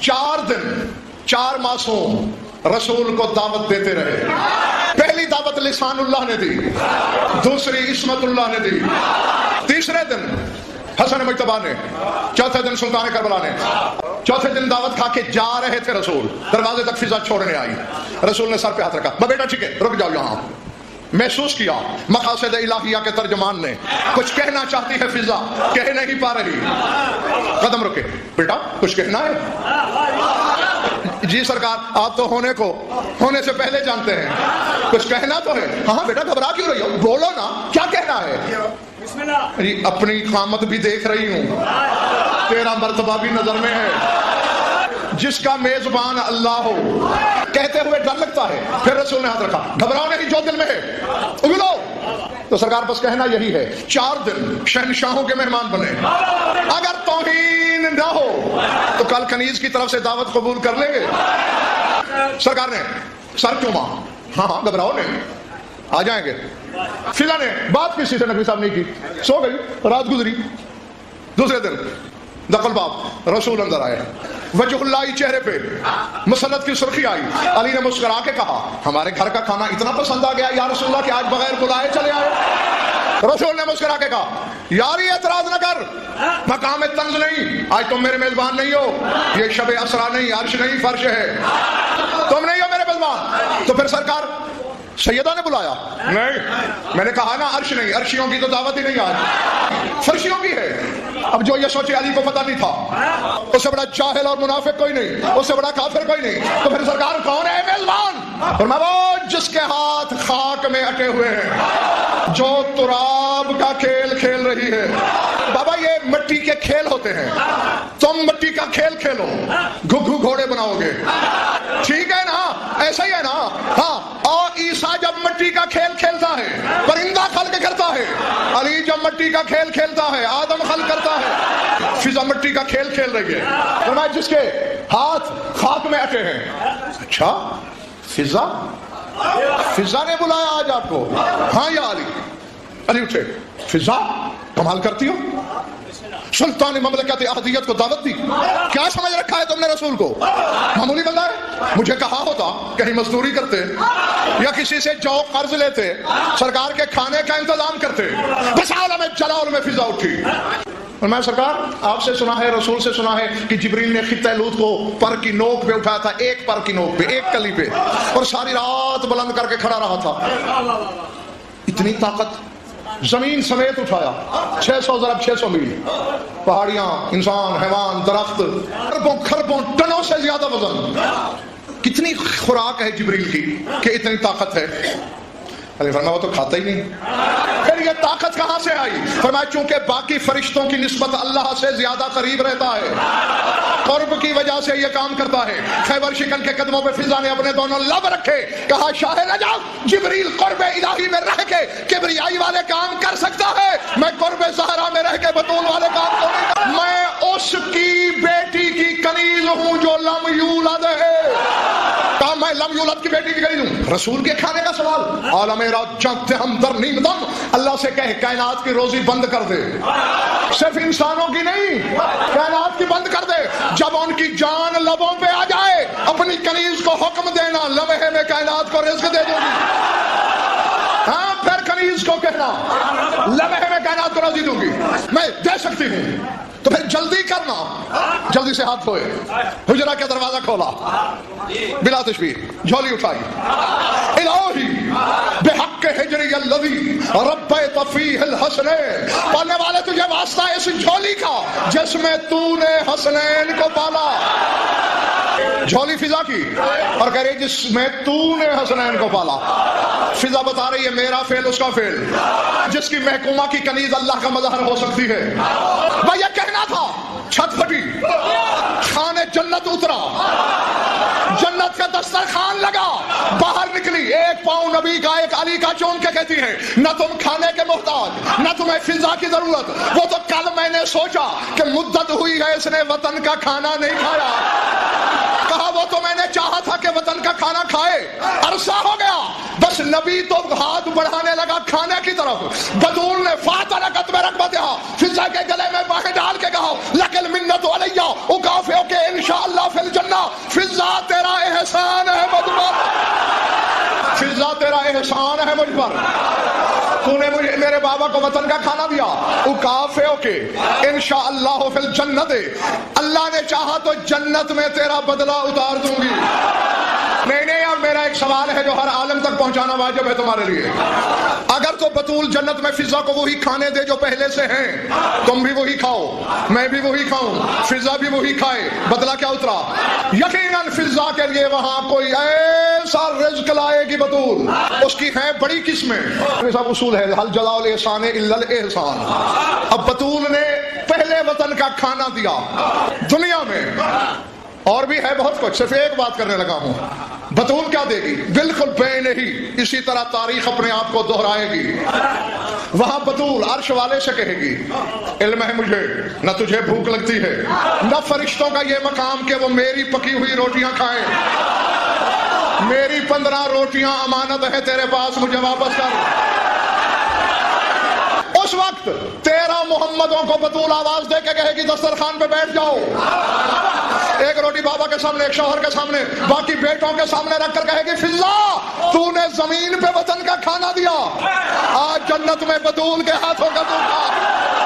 4 دن 4 معصوم رسول کو دعوت دیتے رہے. پہلی دعوت لسان اللہ نے دی، دوسری عصمت اللہ نے دی، تیسرے دن حسن مجتبیٰ نے، چوتھے دن سلطان کربلا نے. چوتھے دن دعوت کھا کے جا رہے تھے رسول، دروازے تک فضا چھوڑنے آئی. رسول نے سر پہ ہاتھ رکھا، میں بیٹا ٹھیک ہے رک جاؤ یہاں. محسوس کیا مقاصد الہیہ کے ترجمان نے کچھ کہنا چاہتی ہے فضا، کہہ نہیں پا رہی. قدم رکے، بیٹا کچھ کہنا ہے؟ جی سرکار آپ تو ہونے سے پہلے جانتے ہیں، کچھ کہنا تو ہے. ہاں بیٹا گھبرا کیوں رہی ہو، بولو نا کیا کہنا ہے. اپنی قامت بھی دیکھ رہی ہوں، تیرا مرتبہ بھی نظر میں ہے. جس کا میزبان اللہ ہو کہتے ہوئے ڈر لگتا ہے. پھر رسول نے ہاتھ رکھا، گھبراؤ نہیں جو دل میں ہے اگلو. تو سرکار بس کہنا یہی ہے، 4 دن شہنشاہوں کے مہمان بنے. اگر توہین نہ ہو تو کل کنیز کی طرف سے دعوت قبول کر لیں گے. سرکار نے سر کیوں ماں، ہاں گھبراؤ نہیں آ جائیں گے. فضا نے بات کسی سے نقوی صاحب نہیں کی، سو گئی، رات گزری. دوسرے دن دخل باب، رسول اندر آئے، وجہ اللہ چہرے پہ مسلط کی سرخی آئی. علی نے مسکرا کے کہا ہمارے گھر کا کھانا اتنا پسند آ گیا یا رسول اللہ کہ آج بغیر بلائے چلے آئے. رسول نے مسکرا کے کہا یاری اعتراض نہ کر، مقام طنز نہیں، آج تم میرے میزبان نہیں ہو. یہ شب اسرا نہیں، عرش نہیں، فرش ہے، تم نہیں ہو میرے میزبان. تو پھر سرکار سیدہ نے بلایا، نہیں میں نے کہا نا عرش نہیں، عرشیوں کی تو دعوت ہی نہیں آج، فرشیوں کی ہے. اب جو یہ سوچے علی کو پتہ نہیں تھا، اس سے بڑا جاہل اور منافق کوئی نہیں، اس سے بڑا کافر کوئی نہیں. تو پھر سرکار کون ہے میزبان؟ فرمایا وہ جس کے ہاتھ خاک میں اٹے ہوئے ہیں، جو تراب کا کھیل کھیل رہی ہے. بابا یہ مٹی کے کھیل ہوتے ہیں، تم مٹی کا کھیل کھیلو، گھگھو گھوڑے بناؤ گے، ٹھیک ہے نا، ایسا ہی ہے نا. ہاں اور عیسیٰ جب مٹی کا کھیل کھیلتا ہے پرندہ خلق کرتا ہے، علی جب مٹی کا کھیل کھیلتا ہے آدم خلق کرتا ہے. فضا مٹی کا کھیل کھیل رہی ہے، فرمایا جس کے ہاتھ خاک میں اٹے ہیں. اچھا فضا نے بلایا آج آپ کو؟ ہاں یا علی اٹھے. فضا کمال کرتی ہو، سلطان مملکت احدیت کو دعوت دی. کیا سمجھ رکھا ہے تم نے رسول کو؟ معمولی بندہ ہے؟ مجھے کہا ہوتا کہیں مزدوری کرتے یا کسی سے جو قرض لیتے، سرکار کے کھانے کا انتظام کرتے. بس عالم جلال میں فضا اٹھی. اور میں سرکار آپ سے سنا ہے، رسول سے سنا ہے کہ جبریل نے خطہ لوط کو پر کی نوک پہ اٹھایا تھا، ایک پر کی نوک پہ، ایک کلی پہ، اور ساری رات بلند کر کے کھڑا رہا تھا. اتنی طاقت، زمین سمیت اٹھایا، 600 ضرب 600 میل، پہاڑیاں، انسان، حیوان، درخت، اربوں خربوں ٹنوں سے زیادہ وزن. کتنی خوراک ہے جبریل کی کہ اتنی طاقت ہے. علی فرمایا وہ تو کھاتا ہی نہیں. پھر یہ طاقت کہاں سے آئی؟ فرمایا چونکہ باقی فرشتوں کی نسبت اللہ سے زیادہ قریب رہتا ہے، قرب کی وجہ سے یہ کام کرتا ہے. خیبر شکن کے قدموں پہ فضا نے اپنے دونوں لب رکھے، کہا شاہ نجف جبریل قرب الہی میں رہ کے کبریائی والے کام کر سکتا ہے، میں قرب زہرا میں رہ کے بطول والے کام کو نہیں. میں اس کی بیٹی کی کنیز ہوں جو لم یولد ہے. کہا میں لم یولد کی بیٹی کی کنیز ہوں. رسول کے کھانے کا سوال، عالم جانتے ہم در نیم دم، اللہ سے کہے کائنات کی روزی بند کر دے، صرف انسانوں کی نہیں، کائنات کی بند کر دے. جب ان کی جان لبوں پہ آ جائے اپنی کنیز کو حکم دینا، لمحے میں کائنات کو رزق دے دوں گی. ہاں پھر کنیز کو کہنا لمحے میں کائنات کو روزی دوں گی، میں دے سکتی ہوں. تو پھر جلدی کرنا، جلدی سے ہاتھ دھوئے، حجرہ کا دروازہ کھولا، بلا تشبیہ جھولی اٹھائی. الہی بحق ہجری الذی ربیت فیہ الحسنین، پالنے والے تجھے واسطہ ہے اس جھولی کا جس میں تو نے حسنین کو پالا. جھولی فضا کی اور کہہ رہی جس میں تو نے حسنین کو پالا. فضا بتا رہی ہے میرا فعل اس کا فعل. جس کی محکومہ کی کنیز اللہ کا مظہر ہو سکتی ہے. وہ یہ کہنا تھا، چھت پھٹی، خانے جنت اترا، جنت کا دسترخوان لگا، باہر نکلی، ایک پاؤں نبی کا ایک علی کا چون کے کہتی ہے نہ تم کھانے کے محتاج، نہ تمہیں فضا کی ضرورت. وہ تو کل میں نے سوچا کہ مدت ہوئی ہے اس نے وطن کا کھانا نہیں کھایا. کہا وہ تو میں نے چاہا تھا کہ وطن کا کھانا کھائے عرصہ ہو گیا، بس نبی تو ہاتھ بڑھانے لگا کھانے کی طرف، بطول نے فاترکت میں رکبتہا، فضا کے گلے میں باہیں ڈال کے کہا لکل منت علیہ اکافئ کہ انشاءاللہ فی الجنہ، فضا تیرا احسان ہے مجھ پر، فضا تیرا احسان ہے مجھ پر، تو نے مجھے میرے بابا کو وطن کا کھانا دیا، اکافئ کہ انشاءاللہ فی الجنت، اللہ نے چاہا تو جنت میں تیرا بدلہ اتار دوں گی۔ نہیں، اب میرا ایک سوال ہے جو ہر عالم تک پہنچانا واجب ہے تمہارے لیے، اگر تو بطول جنت میں فضا کو وہی کھانے دے جو پہلے سے ہیں، تم بھی وہی کھاؤ، میں بھی وہی کھاؤں، فضا بھی وہی کھائے، بدلہ کیا اترا؟ یقیناً فضا کے لیے وہاں کوئی ایسا رزق لائے گی بطول، اس کی ہیں بڑی قسمیں، سب اصول ہے حل جزاء الاحسان الا الاحسان۔ اب بطول نے پہلے وطن کا کھانا دیا دنیا میں، اور بھی ہے بہت کچھ، صرف ایک بات کرنے لگا ہوں، بطول کیا دے گی؟ بالکل بے نہیں، اسی طرح تاریخ اپنے آپ کو دہرائے گی، وہاں بطول عرش والے سے کہے گی علم ہے مجھے نہ تجھے بھوک لگتی ہے، نہ فرشتوں کا یہ مقام کہ وہ میری پکی ہوئی روٹیاں کھائیں، میری 15 روٹیاں امانت ہے تیرے پاس، مجھے واپس کر۔ اس وقت 13 محمدوں کو بطول آواز دے کے کہے گی دسترخوان پہ بیٹھ جاؤ، ایک روٹی بابا کے سامنے، ایک شوہر کے سامنے، باقی بیٹوں کے سامنے رکھ کر کہے گی فضا تو نے زمین پہ وطن کا کھانا دیا، آج جنت میں بطول کے ہاتھوں کا تو کھا۔